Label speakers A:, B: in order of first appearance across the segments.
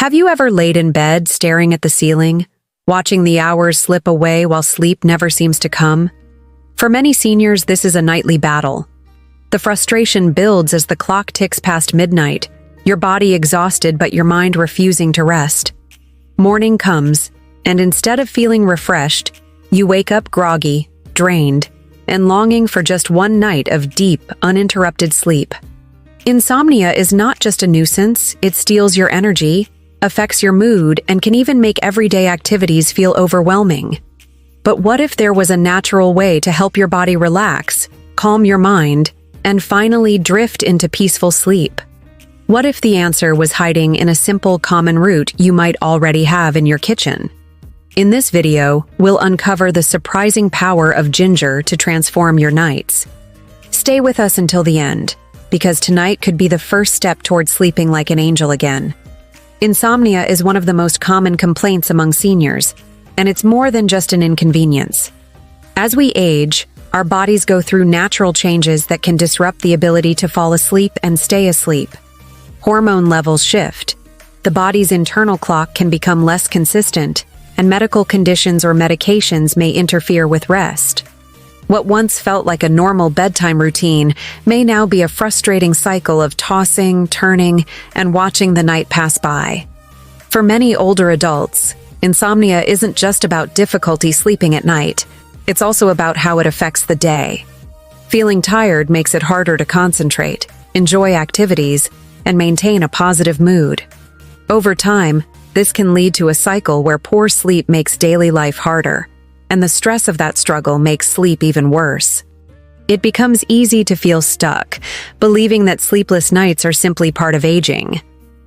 A: Have you ever laid in bed staring at the ceiling, watching the hours slip away while sleep never seems to come? For many seniors, this is a nightly battle. The frustration builds as the clock ticks past midnight, your body exhausted but your mind refusing to rest. Morning comes, and instead of feeling refreshed, you wake up groggy, drained, and longing for just one night of deep, uninterrupted sleep. Insomnia is not just a nuisance, it steals your energy, affects your mood, and can even make everyday activities feel overwhelming. But what if there was a natural way to help your body relax, calm your mind, and finally drift into peaceful sleep? What if the answer was hiding in a simple common root you might already have in your kitchen? In this video, we'll uncover the surprising power of ginger to transform your nights. Stay with us until the end, because tonight could be the first step towards sleeping like an angel again. Insomnia is one of the most common complaints among seniors, and it's more than just an inconvenience. As we age, our bodies go through natural changes that can disrupt the ability to fall asleep and stay asleep. Hormone levels shift, the body's internal clock can become less consistent, and medical conditions or medications may interfere with rest. What once felt like a normal bedtime routine may now be a frustrating cycle of tossing, turning, and watching the night pass by. For many older adults, insomnia isn't just about difficulty sleeping at night, it's also about how it affects the day. Feeling tired makes it harder to concentrate, enjoy activities, and maintain a positive mood. Over time, this can lead to a cycle where poor sleep makes daily life harder, and the stress of that struggle makes sleep even worse. It becomes easy to feel stuck, believing that sleepless nights are simply part of aging.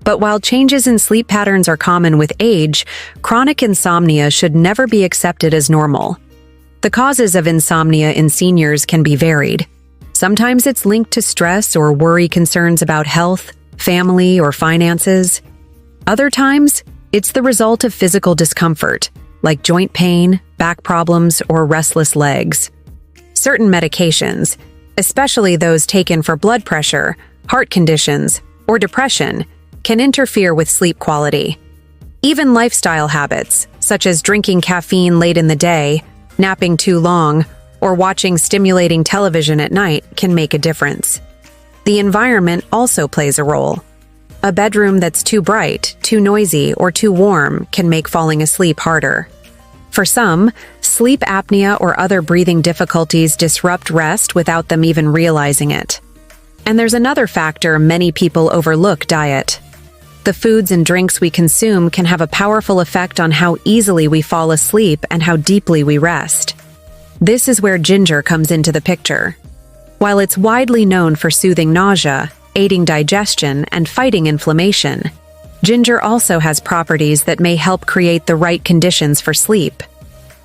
A: But while changes in sleep patterns are common with age, chronic insomnia should never be accepted as normal. The causes of insomnia in seniors can be varied. Sometimes it's linked to stress or worry concerns about health, family, or finances. Other times, it's the result of physical discomfort, like joint pain, back problems, or restless legs. Certain medications, especially those taken for blood pressure, heart conditions, or depression, can interfere with sleep quality. Even lifestyle habits, such as drinking caffeine late in the day, napping too long, or watching stimulating television at night, can make a difference. The environment also plays a role. A bedroom that's too bright, too noisy, or too warm can make falling asleep harder. For some, sleep apnea or other breathing difficulties disrupt rest without them even realizing it. And there's another factor many people overlook: diet. The foods and drinks we consume can have a powerful effect on how easily we fall asleep and how deeply we rest. This is where ginger comes into the picture. While it's widely known for soothing nausea, aiding digestion, and fighting inflammation, ginger also has properties that may help create the right conditions for sleep.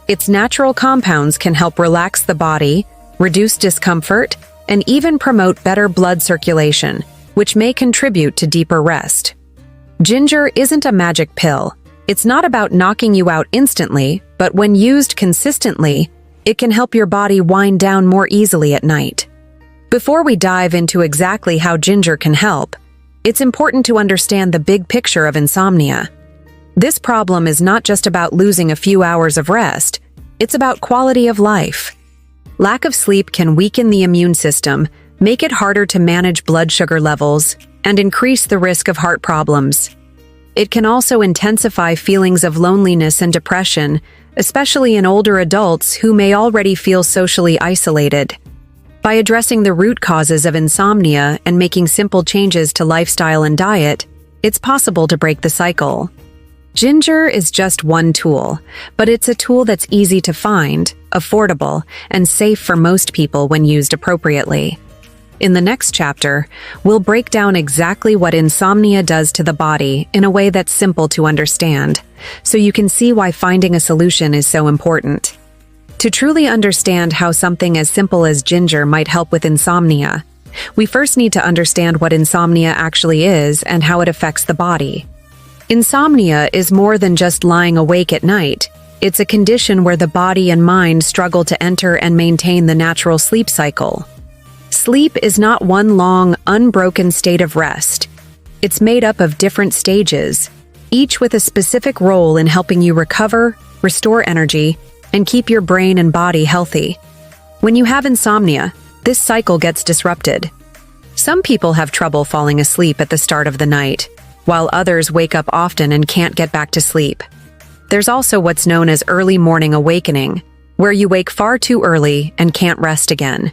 A: Its natural compounds can help relax the body, reduce discomfort, and even promote better blood circulation, which may contribute to deeper rest. Ginger isn't a magic pill. It's not about knocking you out instantly, but when used consistently, it can help your body wind down more easily at night. Before we dive into exactly how ginger can help, it's important to understand the big picture of insomnia. This problem is not just about losing a few hours of rest, it's about quality of life. Lack of sleep can weaken the immune system, make it harder to manage blood sugar levels, and increase the risk of heart problems. It can also intensify feelings of loneliness and depression, especially in older adults who may already feel socially isolated. By addressing the root causes of insomnia and making simple changes to lifestyle and diet, it's possible to break the cycle. Ginger is just one tool, but it's a tool that's easy to find, affordable, and safe for most people when used appropriately. In the next chapter, we'll break down exactly what insomnia does to the body in a way that's simple to understand, so you can see why finding a solution is so important. To truly understand how something as simple as ginger might help with insomnia, we first need to understand what insomnia actually is and how it affects the body. Insomnia is more than just lying awake at night. It's a condition where the body and mind struggle to enter and maintain the natural sleep cycle. Sleep is not one long, unbroken state of rest. It's made up of different stages: each with a specific role in helping you recover, restore energy, and keep your brain and body healthy. When you have insomnia, this cycle gets disrupted. Some people have trouble falling asleep at the start of the night, while others wake up often and can't get back to sleep. There's also what's known as early morning awakening, where you wake far too early and can't rest again.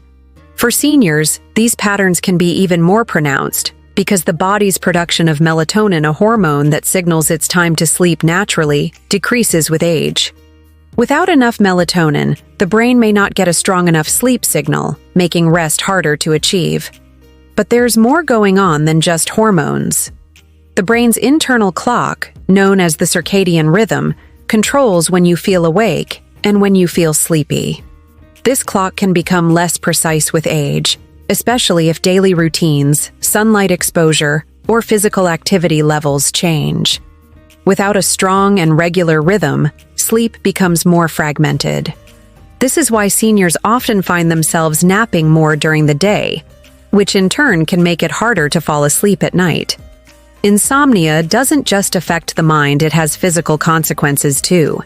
A: For seniors, these patterns can be even more pronounced because the body's production of melatonin, a hormone that signals it's time to sleep naturally, decreases with age. Without enough melatonin, the brain may not get a strong enough sleep signal, making rest harder to achieve. But there's more going on than just hormones. The brain's internal clock, known as the circadian rhythm, controls when you feel awake and when you feel sleepy. This clock can become less precise with age, especially if daily routines, sunlight exposure, or physical activity levels change. Without a strong and regular rhythm, sleep becomes more fragmented. This is why seniors often find themselves napping more during the day, which in turn can make it harder to fall asleep at night. Insomnia doesn't just affect the mind, it has physical consequences too.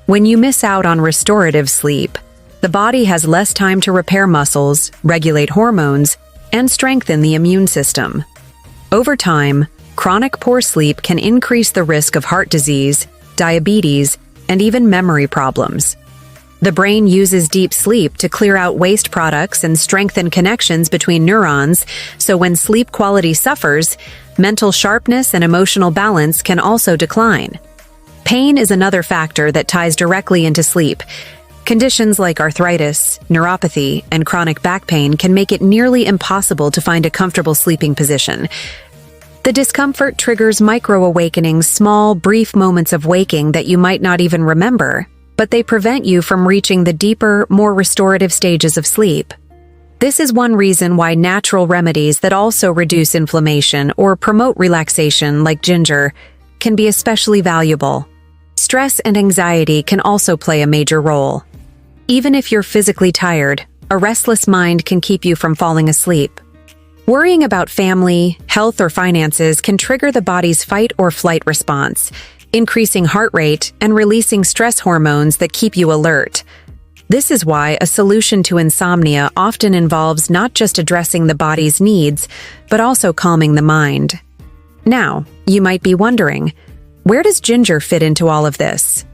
A: When you miss out on restorative sleep, the body has less time to repair muscles, regulate hormones, and strengthen the immune system. Over time, chronic poor sleep can increase the risk of heart disease, diabetes, and even memory problems. The brain uses deep sleep to clear out waste products and strengthen connections between neurons, so when sleep quality suffers, mental sharpness and emotional balance can also decline. Pain is another factor that ties directly into sleep. Conditions like arthritis, neuropathy, and chronic back pain can make it nearly impossible to find a comfortable sleeping position. The discomfort triggers micro-awakenings, small, brief moments of waking that you might not even remember, but they prevent you from reaching the deeper, more restorative stages of sleep. This is one reason why natural remedies that also reduce inflammation or promote relaxation, like ginger, can be especially valuable. Stress and anxiety can also play a major role. Even if you're physically tired, a restless mind can keep you from falling asleep. Worrying about family, health, or finances can trigger the body's fight or flight response, increasing heart rate and releasing stress hormones that keep you alert. This is why a solution to insomnia often involves not just addressing the body's needs, but also calming the mind. Now, you might be wondering, where does ginger fit into all of this?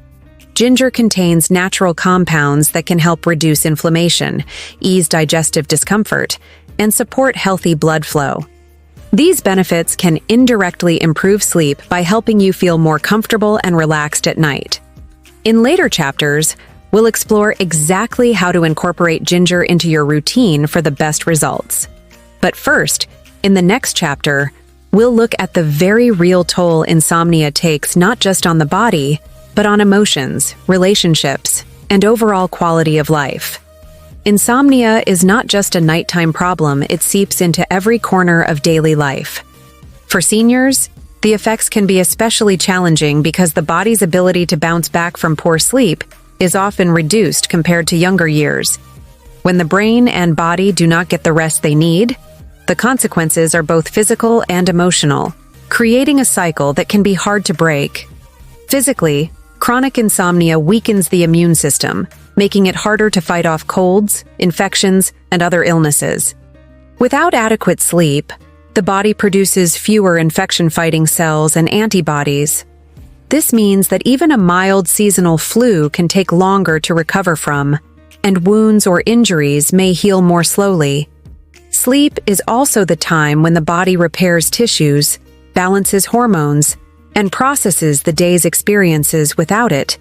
A: Ginger contains natural compounds that can help reduce inflammation, ease digestive discomfort, and support healthy blood flow. These benefits can indirectly improve sleep by helping you feel more comfortable and relaxed at night. In later chapters, we'll explore exactly how to incorporate ginger into your routine for the best results. But first, in the next chapter, we'll look at the very real toll insomnia takes not just on the body, but on emotions, relationships, and overall quality of life. Insomnia is not just a nighttime problem, it seeps into every corner of daily life. For seniors, the effects can be especially challenging because the body's ability to bounce back from poor sleep is often reduced compared to younger years. When the brain and body do not get the rest they need, the consequences are both physical and emotional, creating a cycle that can be hard to break. Physically, chronic insomnia weakens the immune system, making it harder to fight off colds, infections, and other illnesses. Without adequate sleep, the body produces fewer infection-fighting cells and antibodies. This means that even a mild seasonal flu can take longer to recover from, and wounds or injuries may heal more slowly. Sleep is also the time when the body repairs tissues, balances hormones, and processes the day's experiences. Without it,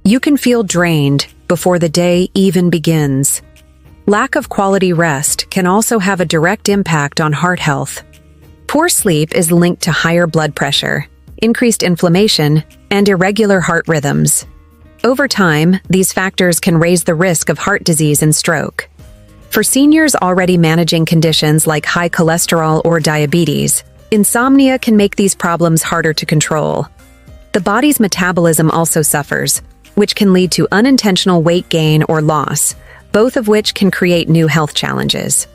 A: you can feel drained before the day even begins. Lack of quality rest can also have a direct impact on heart health. Poor sleep is linked to higher blood pressure, increased inflammation, and irregular heart rhythms. Over time, these factors can raise the risk of heart disease and stroke. For seniors already managing conditions like high cholesterol or diabetes, insomnia can make these problems harder to control. The body's metabolism also suffers, which can lead to unintentional weight gain or loss, both of which can create new health challenges.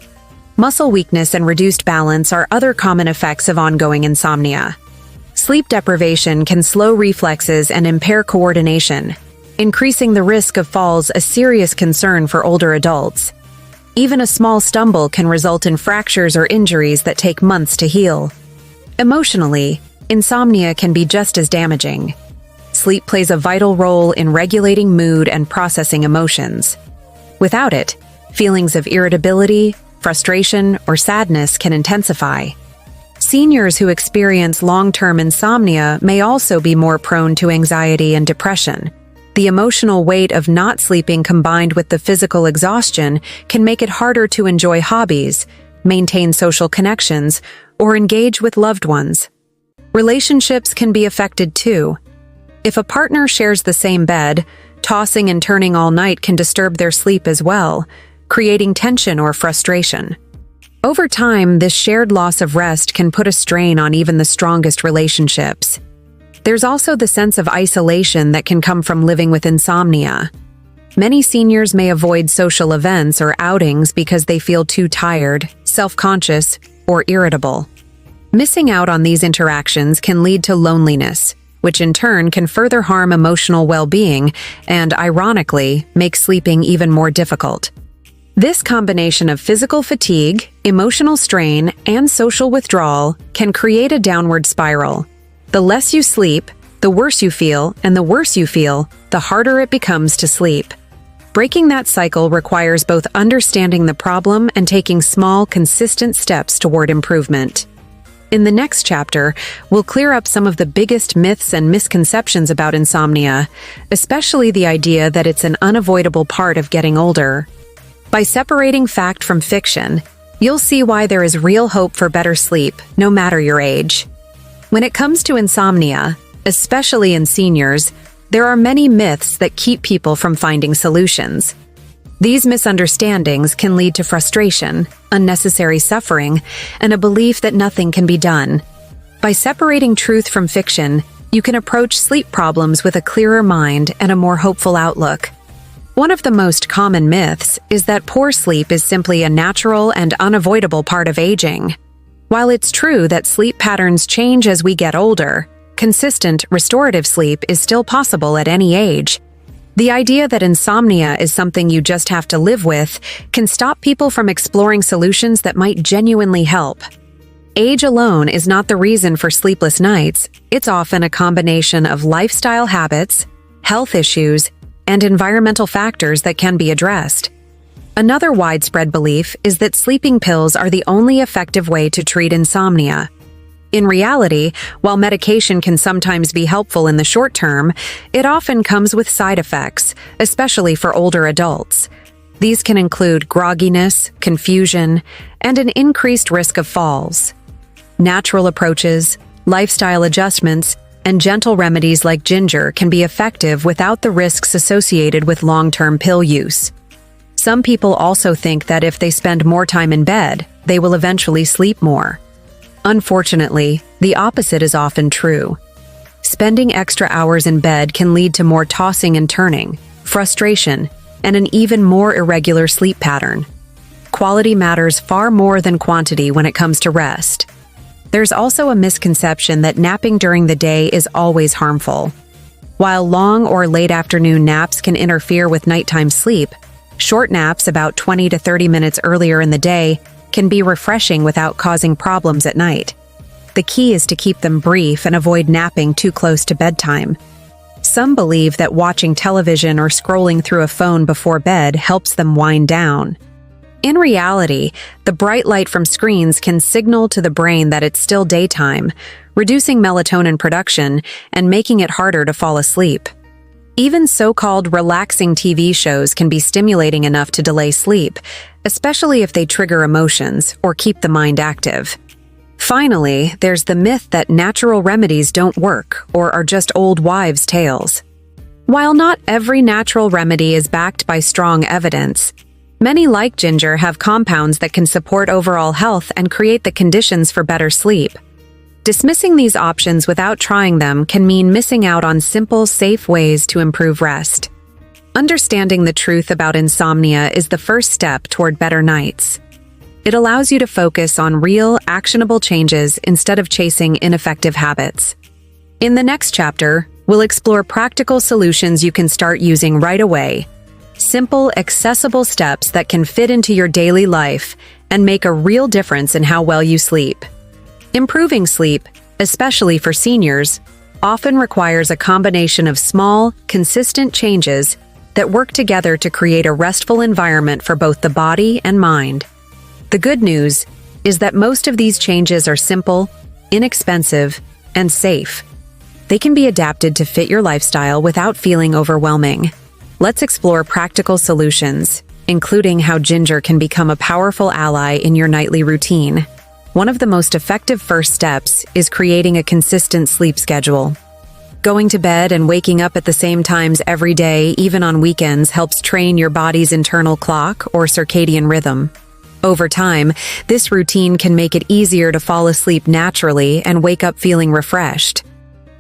A: Muscle weakness and reduced balance are other common effects of ongoing insomnia. Sleep deprivation can slow reflexes and impair coordination, increasing the risk of falls, a serious concern for older adults. Even a small stumble can result in fractures or injuries that take months to heal. Emotionally, insomnia can be just as damaging. Sleep plays a vital role in regulating mood and processing emotions. Without it, feelings of irritability, frustration, or sadness can intensify. Seniors who experience long-term insomnia may also be more prone to anxiety and depression. The emotional weight of not sleeping combined with the physical exhaustion can make it harder to enjoy hobbies, maintain social connections, or engage with loved ones. Relationships can be affected too. If a partner shares the same bed, tossing and turning all night can disturb their sleep as well, creating tension or frustration. Over time, this shared loss of rest can put a strain on even the strongest relationships. There's also the sense of isolation that can come from living with insomnia. Many seniors may avoid social events or outings because they feel too tired, self-conscious, or irritable. Missing out on these interactions can lead to loneliness, which in turn can further harm emotional well-being and, ironically, make sleeping even more difficult. This combination of physical fatigue, emotional strain, and social withdrawal can create a downward spiral. The less you sleep, the worse you feel, and the worse you feel, the harder it becomes to sleep. Breaking that cycle requires both understanding the problem and taking small, consistent steps toward improvement. In the next chapter, we'll clear up some of the biggest myths and misconceptions about insomnia, especially the idea that it's an unavoidable part of getting older. By separating fact from fiction, you'll see why there is real hope for better sleep, no matter your age. When it comes to insomnia, especially in seniors, there are many myths that keep people from finding solutions. These misunderstandings can lead to frustration, unnecessary suffering, and a belief that nothing can be done. By separating truth from fiction, you can approach sleep problems with a clearer mind and a more hopeful outlook. One of the most common myths is that poor sleep is simply a natural and unavoidable part of aging. While it's true that sleep patterns change as we get older, consistent, restorative sleep is still possible at any age. The idea that insomnia is something you just have to live with can stop people from exploring solutions that might genuinely help. Age alone is not the reason for sleepless nights. It's often a combination of lifestyle habits, health issues, and environmental factors that can be addressed. Another widespread belief is that sleeping pills are the only effective way to treat insomnia. In reality, while medication can sometimes be helpful in the short term, it often comes with side effects, especially for older adults. These can include grogginess, confusion, and an increased risk of falls. Natural approaches, lifestyle adjustments, and gentle remedies like ginger can be effective without the risks associated with long-term pill use. Some people also think that if they spend more time in bed, they will eventually sleep more. Unfortunately, the opposite is often true. Spending extra hours in bed can lead to more tossing and turning, frustration, and an even more irregular sleep pattern. Quality matters far more than quantity when it comes to rest. There's also a misconception that napping during the day is always harmful. While long or late afternoon naps can interfere with nighttime sleep, short naps about 20 to 30 minutes earlier in the day can be refreshing without causing problems at night. The key is to keep them brief and avoid napping too close to bedtime. Some believe that watching television or scrolling through a phone before bed helps them wind down. In reality, the bright light from screens can signal to the brain that it's still daytime, reducing melatonin production and making it harder to fall asleep. Even so-called relaxing TV shows can be stimulating enough to delay sleep, especially if they trigger emotions or keep the mind active. Finally, there's the myth that natural remedies don't work or are just old wives' tales. While not every natural remedy is backed by strong evidence, many, like ginger, have compounds that can support overall health and create the conditions for better sleep. Dismissing these options without trying them can mean missing out on simple, safe ways to improve rest. Understanding the truth about insomnia is the first step toward better nights. It allows you to focus on real, actionable changes instead of chasing ineffective habits. In the next chapter, we'll explore practical solutions you can start using right away. Simple, accessible steps that can fit into your daily life and make a real difference in how well you sleep. Improving sleep, especially for seniors, often requires a combination of small, consistent changes that work together to create a restful environment for both the body and mind. The good news is that most of these changes are simple, inexpensive, and safe. They can be adapted to fit your lifestyle without feeling overwhelming. Let's explore practical solutions, including how ginger can become a powerful ally in your nightly routine. One of the most effective first steps is creating a consistent sleep schedule. Going to bed and waking up at the same times every day, even on weekends, helps train your body's internal clock or circadian rhythm. Over time, this routine can make it easier to fall asleep naturally and wake up feeling refreshed.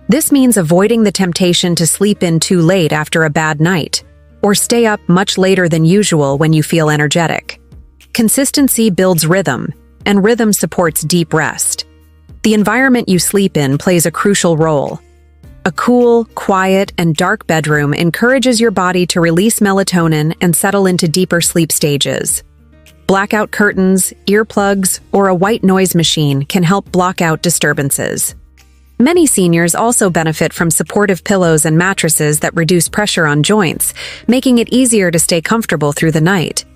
A: This means avoiding the temptation to sleep in too late after a bad night, or stay up much later than usual when you feel energetic. Consistency builds rhythm, and rhythm supports deep rest. The environment you sleep in plays a crucial role. A cool, quiet, and dark bedroom encourages your body to release melatonin and settle into deeper sleep stages. Blackout curtains, earplugs, or a white noise machine can help block out disturbances. Many seniors also benefit from supportive pillows and mattresses that reduce pressure on joints, making it easier to stay comfortable through the night.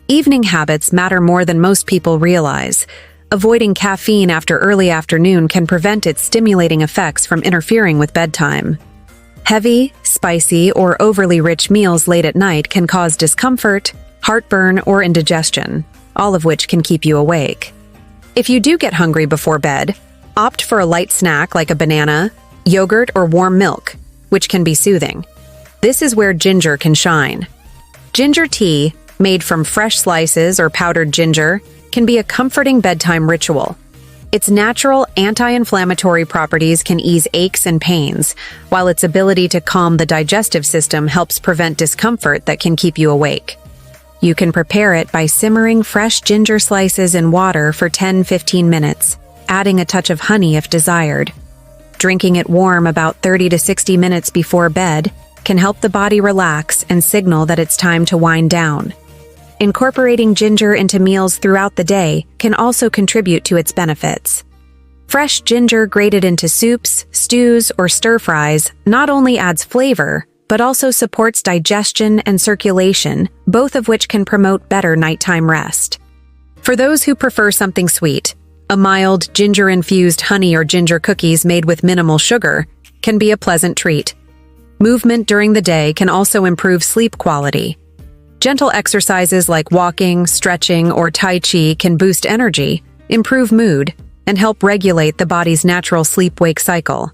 A: Evening habits matter more than most people realize. Avoiding caffeine after early afternoon can prevent its stimulating effects from interfering with bedtime. Heavy, spicy, or overly rich meals late at night can cause discomfort, heartburn, or indigestion, all of which can keep you awake. If you do get hungry before bed, opt for a light snack like a banana, yogurt, or warm milk, which can be soothing. This is where ginger can shine. Ginger tea, made from fresh slices or powdered ginger, can be a comforting bedtime ritual. Its natural anti-inflammatory properties can ease aches and pains, while its ability to calm the digestive system helps prevent discomfort that can keep you awake. You can prepare it by simmering fresh ginger slices in water for 10-15 minutes, adding a touch of honey if desired. Drinking it warm about 30 to 60 minutes before bed can help the body relax and signal that it's time to wind down. Incorporating ginger into meals throughout the day can also contribute to its benefits. Fresh ginger grated into soups, stews, or stir-fries not only adds flavor, but also supports digestion and circulation, both of which can promote better nighttime rest. For those who prefer something sweet, a mild ginger-infused honey or ginger cookies made with minimal sugar can be a pleasant treat. Movement during the day can also improve sleep quality. Gentle exercises like walking, stretching, or Tai Chi can boost energy, improve mood, and help regulate the body's natural sleep-wake cycle.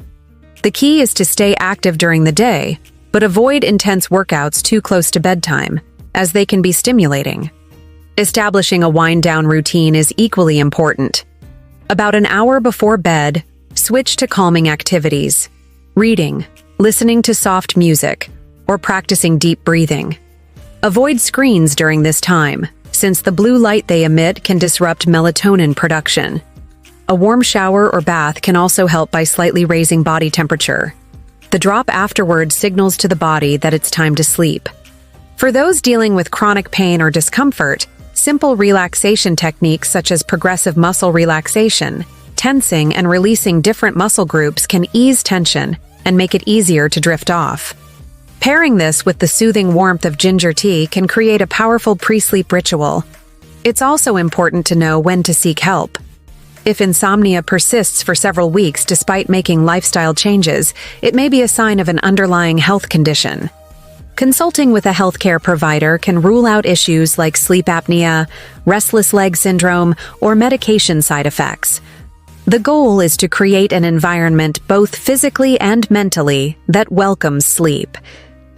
A: The key is to stay active during the day, but avoid intense workouts too close to bedtime, as they can be stimulating. Establishing a wind-down routine is equally important. About an hour before bed, switch to calming activities, reading, listening to soft music, or practicing deep breathing. Avoid screens during this time, since the blue light they emit can disrupt melatonin production. A warm shower or bath can also help by slightly raising body temperature. The drop afterward signals to the body that it's time to sleep. For those dealing with chronic pain or discomfort, simple relaxation techniques such as progressive muscle relaxation, tensing, and releasing different muscle groups can ease tension and make it easier to drift off. Pairing this with the soothing warmth of ginger tea can create a powerful pre-sleep ritual. It's also important to know when to seek help. If insomnia persists for several weeks despite making lifestyle changes, it may be a sign of an underlying health condition. Consulting with a healthcare provider can rule out issues like sleep apnea, restless leg syndrome, or medication side effects. The goal is to create an environment both physically and mentally that welcomes sleep.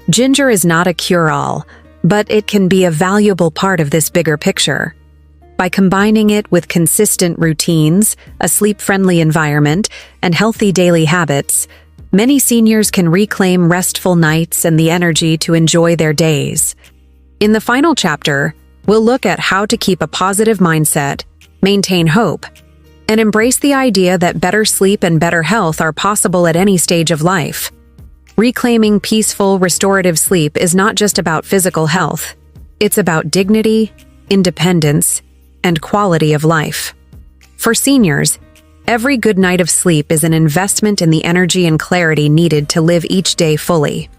A: Ginger is not a cure-all, but it can be a valuable part of this bigger picture. By combining it with consistent routines, a sleep-friendly environment, and healthy daily habits, many seniors can reclaim restful nights and the energy to enjoy their days. In the final chapter, we'll look at how to keep a positive mindset, maintain hope, and embrace the idea that better sleep and better health are possible at any stage of life. Reclaiming peaceful, restorative sleep is not just about physical health. It's about dignity, independence, and quality of life. For seniors, every good night of sleep is an investment in the energy and clarity needed to live each day fully.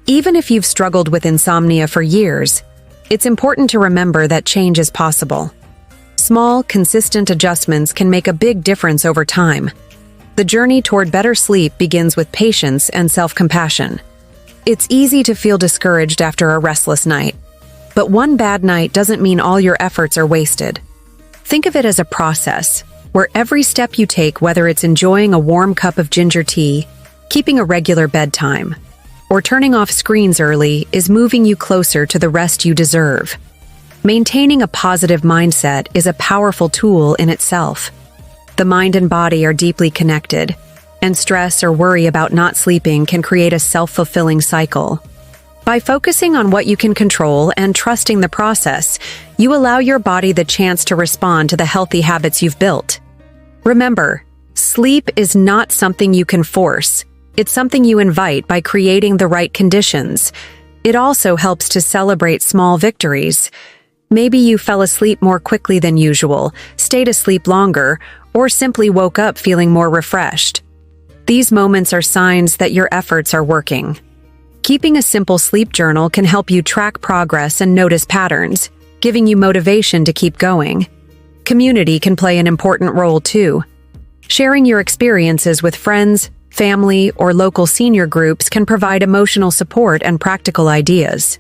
A: Even if you've struggled with insomnia for years, it's important to remember that change is possible. Small, consistent adjustments can make a big difference over time. The journey toward better sleep begins with patience and self-compassion. It's easy to feel discouraged after a restless night, but one bad night doesn't mean all your efforts are wasted. Think of it as a process, where every step you take, whether it's enjoying a warm cup of ginger tea, keeping a regular bedtime, or turning off screens early, is moving you closer to the rest you deserve. Maintaining a positive mindset is a powerful tool in itself. The mind and body are deeply connected, and stress or worry about not sleeping can create a self-fulfilling cycle. By focusing on what you can control and trusting the process, you allow your body the chance to respond to the healthy habits you've built. Remember, sleep is not something you can force. It's something you invite by creating the right conditions. It also helps to celebrate small victories. Maybe you fell asleep more quickly than usual, stayed asleep longer, or simply woke up feeling more refreshed. These moments are signs that your efforts are working. Keeping a simple sleep journal can help you track progress and notice patterns, giving you motivation to keep going. Community can play an important role too. Sharing your experiences with friends, family, or local senior groups can provide emotional support and practical ideas.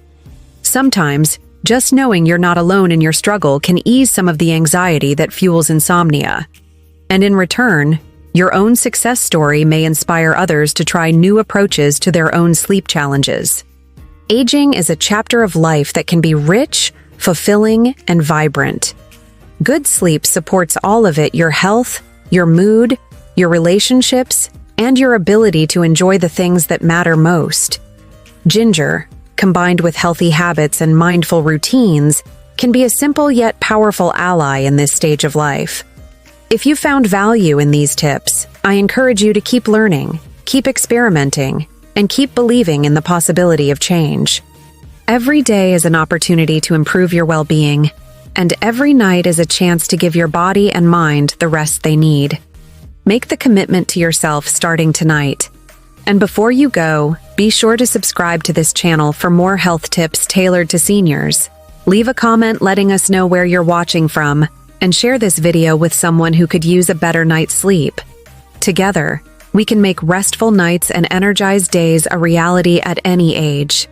A: Sometimes, just knowing you're not alone in your struggle can ease some of the anxiety that fuels insomnia. And in return, your own success story may inspire others to try new approaches to their own sleep challenges. Aging is a chapter of life that can be rich, fulfilling, and vibrant. Good sleep supports all of it: your health, your mood, your relationships, and your ability to enjoy the things that matter most. Ginger, combined with healthy habits and mindful routines, can be a simple yet powerful ally in this stage of life. If you found value in these tips, I encourage you to keep learning, keep experimenting, and keep believing in the possibility of change. Every day is an opportunity to improve your well-being, and every night is a chance to give your body and mind the rest they need. Make the commitment to yourself starting tonight. And before you go, be sure to subscribe to this channel for more health tips tailored to seniors. Leave a comment letting us know where you're watching from, and share this video with someone who could use a better night's sleep. Together, we can make restful nights and energized days a reality at any age.